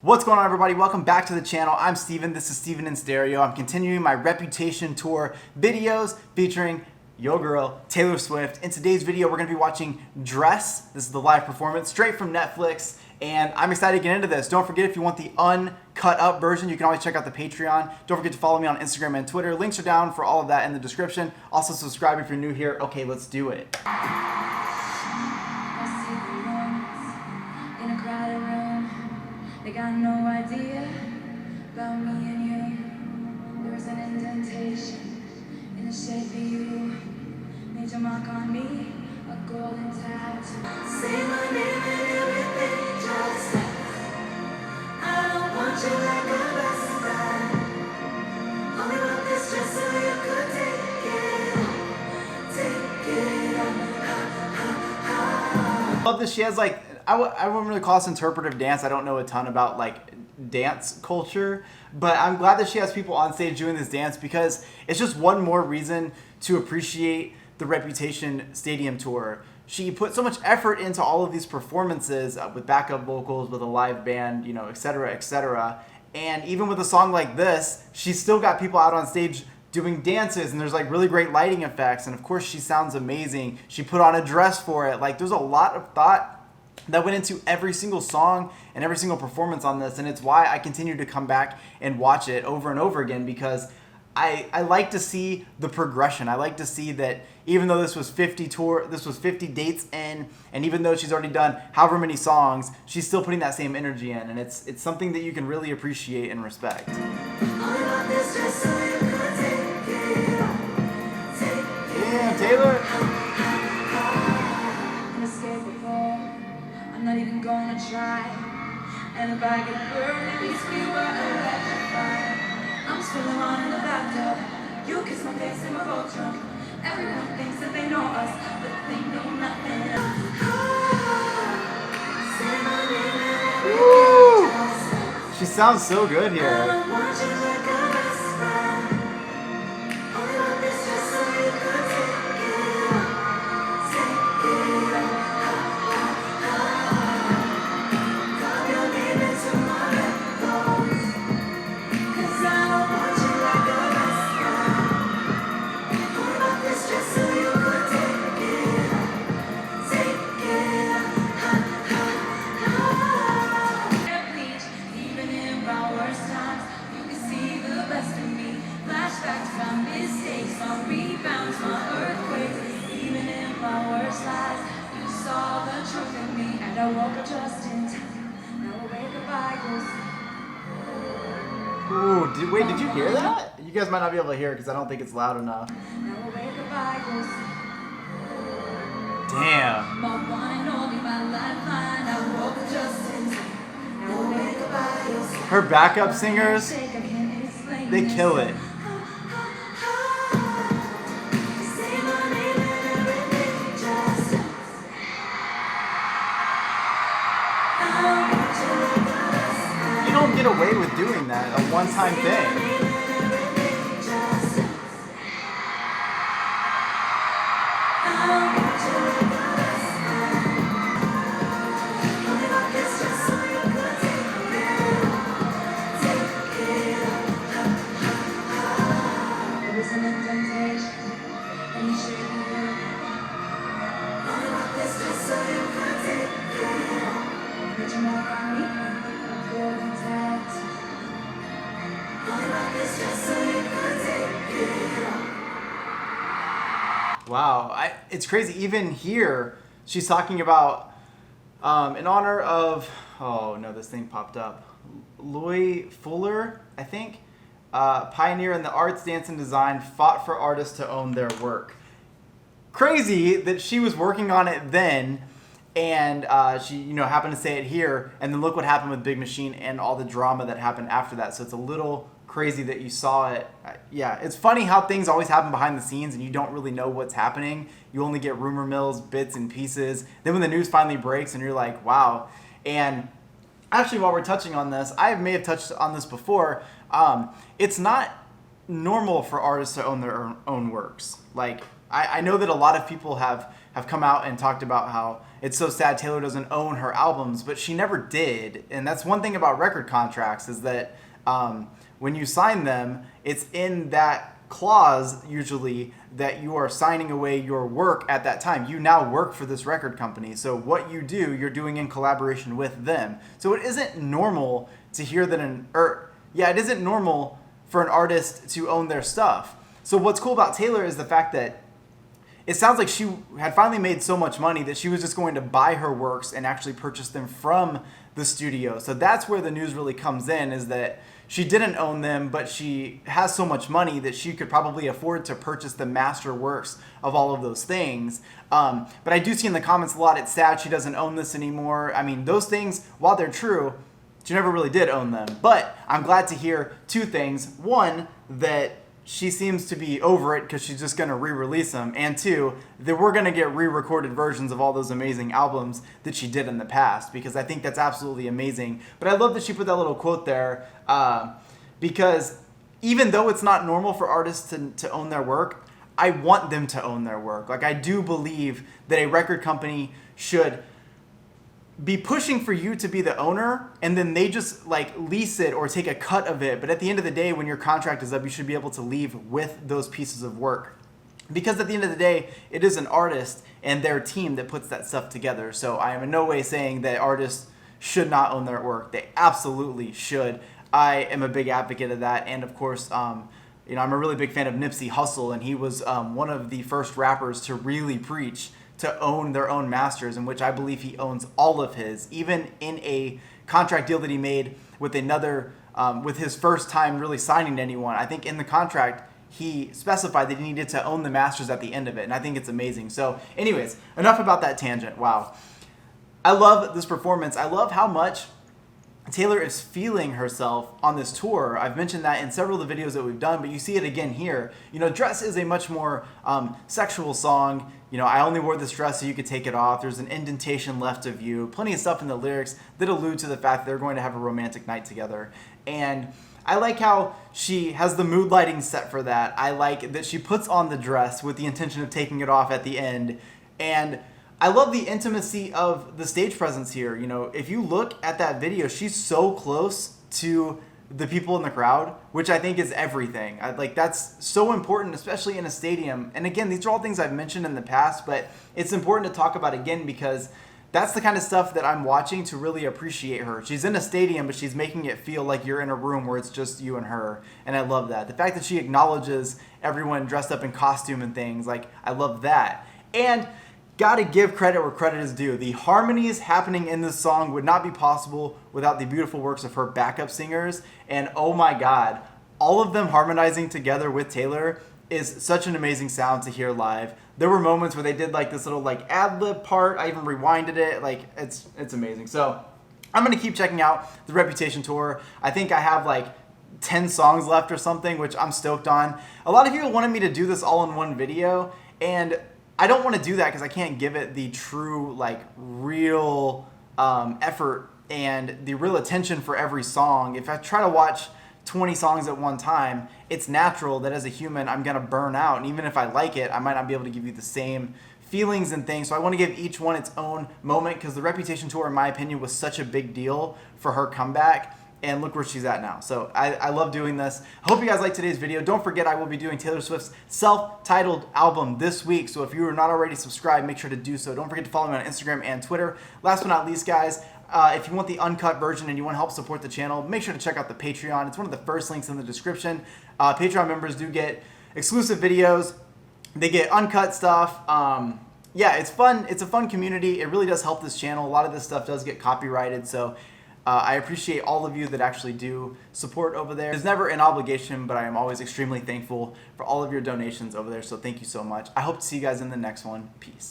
What's going on, everybody? Welcome back to the channel. I'm Steven. This is Steven in Stereo. I'm continuing my Reputation Tour videos featuring yo girl, Taylor Swift. In today's video, we're going to be watching Dress. This is the live performance straight from Netflix, and I'm excited to get into this. Don't forget, if you want the uncut up version, you can always check out the Patreon. Don't forget to follow me on Instagram and Twitter. Links are down for all of that in the description. Also, subscribe if you're new here. Okay, let's do it. They got no idea about me and you. There's an indentation in the shape of you. Made your mark on me, a golden tattoo. Say my name and everything just I don't want you like a best friend. Only want this just so you could take it on. I love this. She has like, I wouldn't really call this interpretive dance. I don't know a ton about like dance culture, but I'm glad that she has people on stage doing this dance because it's just one more reason to appreciate the Reputation Stadium Tour. She put so much effort into all of these performances with backup vocals, with a live band, you know, etc., etc. And even with a song like this, she's still got people out on stage doing dances, and there's like really great lighting effects, and of course she sounds amazing. She put on a dress for it. Like, there's a lot of thought that went into every single song and every single performance on this, and it's why I continue to come back and watch it over and over again, because I like to see the progression. I like to see that even though this was 50 dates in, and even though she's already done however many songs, she's still putting that same energy in, and it's something that you can really appreciate and respect. Yeah, Taylor. I'm not even gonna try. And if I get burned, at least we were electrified. I'm still around in the bathtub. You kiss my face in my boat truck. Everyone thinks that they know us, but they know nothing. Woo! She sounds so good here. I woke up just in time. Now I wake up, I go. Ooh, wait, did you hear that? You guys might not be able to hear it because I don't think it's loud enough. Now I wake up, I go. Damn. My one and only, my lifeline. I woke up just in time. Now I wake up, I go. Her backup singers, they kill it. You don't get away with doing that, a one-time thing. Wow, it's crazy. Even here, she's talking about, in honor of, oh no, this thing popped up. Loie Fuller, I think, pioneer in the arts, dance, and design, fought for artists to own their work. Crazy that she was working on it then, and she, happened to say it here, and then look what happened with Big Machine and all the drama that happened after that. So it's a little crazy that you saw it. Yeah, it's funny how things always happen behind the scenes and you don't really know what's happening. You only get rumor mills, bits and pieces. Then when the news finally breaks and you're like, wow. And actually, while we're touching on this, I may have touched on this before. It's not normal for artists to own their own works. Like, I know that a lot of people have come out and talked about how it's so sad Taylor doesn't own her albums, but she never did. And that's one thing about record contracts is that when you sign them, it's in that clause usually that you are signing away your work at that time. You now work for this record company. So what you do, you're doing in collaboration with them. So it isn't normal to hear that it isn't normal for an artist to own their stuff. So what's cool about Taylor is the fact that it sounds like she had finally made so much money that she was just going to buy her works and actually purchase them from the studio. So that's where the news really comes in, is that she didn't own them, but she has so much money that she could probably afford to purchase the master works of all of those things. But I do see in the comments a lot, it's sad she doesn't own this anymore. I mean, those things, while they're true, she never really did own them. But I'm glad to hear two things. One, that she seems to be over it because she's just going to re-release them. And two, that we're going to get re-recorded versions of all those amazing albums that she did in the past, because I think that's absolutely amazing. But I love that she put that little quote there because even though it's not normal for artists to own their work, I want them to own their work. Like, I do believe that a record company should be pushing for you to be the owner, and then they just like lease it or take a cut of it. But at the end of the day, when your contract is up, you should be able to leave with those pieces of work. Because at the end of the day, it is an artist and their team that puts that stuff together. So I am in no way saying that artists should not own their work. They absolutely should. I am a big advocate of that. And of course, I'm a really big fan of Nipsey Hussle, and he was one of the first rappers to really preach to own their own masters, in which I believe he owns all of his, even in a contract deal that he made with another, with his first time really signing to anyone. I think in the contract, he specified that he needed to own the masters at the end of it, and I think it's amazing. So anyways, enough about that tangent. Wow. I love this performance. I love how much Taylor is feeling herself on this tour. I've mentioned that in several of the videos that we've done, but you see it again here. Dress is a much more sexual song. I only wore this dress so you could take it off. There's an indentation left of you. Plenty of stuff in the lyrics that allude to the fact that they're going to have a romantic night together. And I like how she has the mood lighting set for that. I like that she puts on the dress with the intention of taking it off at the end. And I love the intimacy of the stage presence here. If you look at that video, she's so close to the people in the crowd, which I think is everything. That's so important, especially in a stadium. And again, these are all things I've mentioned in the past, but it's important to talk about again because that's the kind of stuff that I'm watching to really appreciate her. She's in a stadium, but she's making it feel like you're in a room where it's just you and her. And I love that. The fact that she acknowledges everyone dressed up in costume and things, I love that. And gotta give credit where credit is due. The harmonies happening in this song would not be possible without the beautiful works of her backup singers. And oh my God, all of them harmonizing together with Taylor is such an amazing sound to hear live. There were moments where they did this little ad-lib part. I even rewinded it. It's amazing. So I'm gonna keep checking out the Reputation tour. I think I have 10 songs left or something, which I'm stoked on. A lot of people wanted me to do this all in one video, and I don't want to do that because I can't give it the true, real effort and the real attention for every song. If I try to watch 20 songs at one time, it's natural that as a human, I'm going to burn out. And even if I like it, I might not be able to give you the same feelings and things. So I want to give each one its own moment because the Reputation tour, in my opinion, was such a big deal for her comeback. And look where she's at now. So I love doing this. I hope you guys liked today's video. Don't forget I will be doing Taylor Swift's self-titled album this week. So if you are not already subscribed, make sure to do so. Don't forget to follow me on Instagram and Twitter. Last but not least, guys, if you want the uncut version and you want to help support the channel, make sure to check out the Patreon. It's one of the first links in the description. Patreon members do get exclusive videos. They get uncut stuff. Yeah, it's fun. It's a fun community. It really does help this channel. A lot of this stuff does get copyrighted, so I appreciate all of you that actually do support over there. It's never an obligation, but I am always extremely thankful for all of your donations over there, so thank you so much. I hope to see you guys in the next one. Peace.